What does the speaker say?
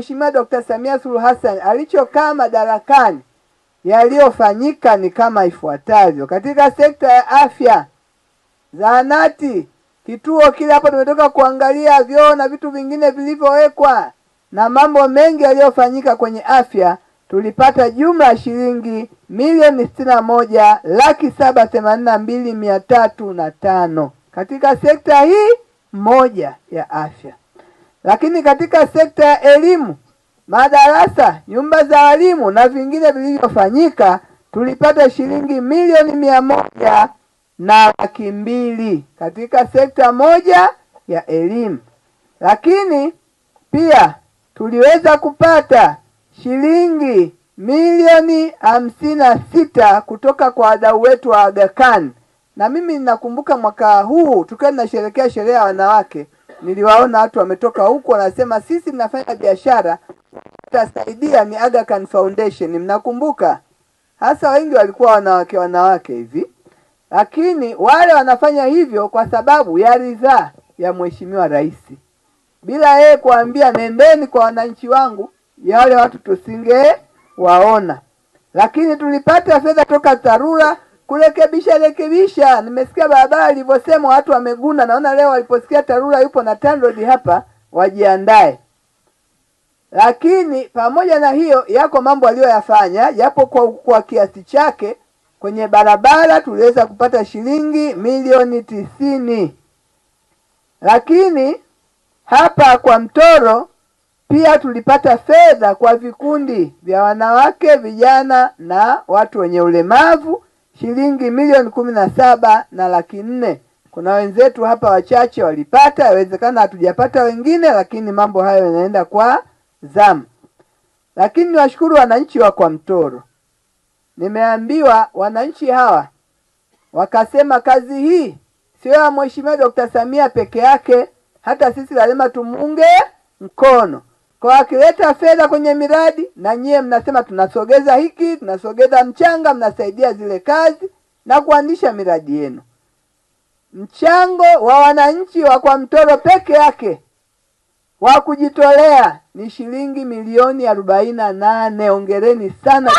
Mheshimiwa Dr. Samia Suluhu Hassan alichokaa madarakani, yaliyofanyika ni kama ifuatavyo. Katika sekta ya afya, zahanati, kituo kile hapo tumetoka kuangalia vyoo na vitu vingine vilivyowekwa na mambo mengi yaliyofanyika kwenye afya, tulipata jumla ya shilingi milioni 61,782,305 katika sekta hii moja ya afya. Lakini katika sekta ya elimu, madarasa, nyumba za walimu na vingine vilivyofanyika, tulipata shilingi milioni 100,200 katika sekta moja ya elimu. Lakini pia tuliweza kupata shilingi milioni 56 kutoka kwa wadau wetu wa Aga Khan. Na mimi ninakumbuka mwaka huu tukiwa tunasherehekea sherehe ya wanawake, niliwaona watu wametoka huko wanasema sisi tunafanya biashara, tutasaidia ni Aga Khan Foundation. Mnakumbuka? Hasa wengi walikuwa wanawake hivi. Lakini wale wanafanya hivyo kwa sababu ya ridhaa ya Mheshimiwa Rais. Bila yeye kuambia nendeni kwa wananchi wangu, ya wale watu tusingewaona. Lakini tulipata fedha toka TARURA kurekebisha. Nimesikia barabara ilivyosema watu wameguna, naona leo waliposikia TARURA yupo na TANROADS hapa wajiandae. Lakini pamoja na hiyo, yako mambo aliyoyafanya yapo kwa kiasi chake. Kwenye barabara tuliweza kupata shilingi milioni 90. Lakini hapa kwa mtoro pia tulipata fedha kwa vikundi vya wanawake, vijana na watu wenye ulemavu, shilingi milioni 17,400,000. Kuna wenzetu hapa wachache walipata, inawezekana hatujapata wengine, lakini mambo hayo yanaenda kwa zamu. Lakini niwashukuru wananchi wa kwa mtoro. Nimeambiwa wananchi hawa wakasema kazi hii sio ya Mheshimiwa Dr. Samia peke yake, hata sisi lazima tumunge mkono. Kwa akileta fedha kwenye miradi, na nyie mnasema tunasogeza hiki, tunasogeza mchanga, mnasaidia zile kazi na kuanzisha miradi yenu. Mchango wa wananchi wa kwa mtoro peke yake wa kujitolea ni shilingi milioni 48. Hongereni sana.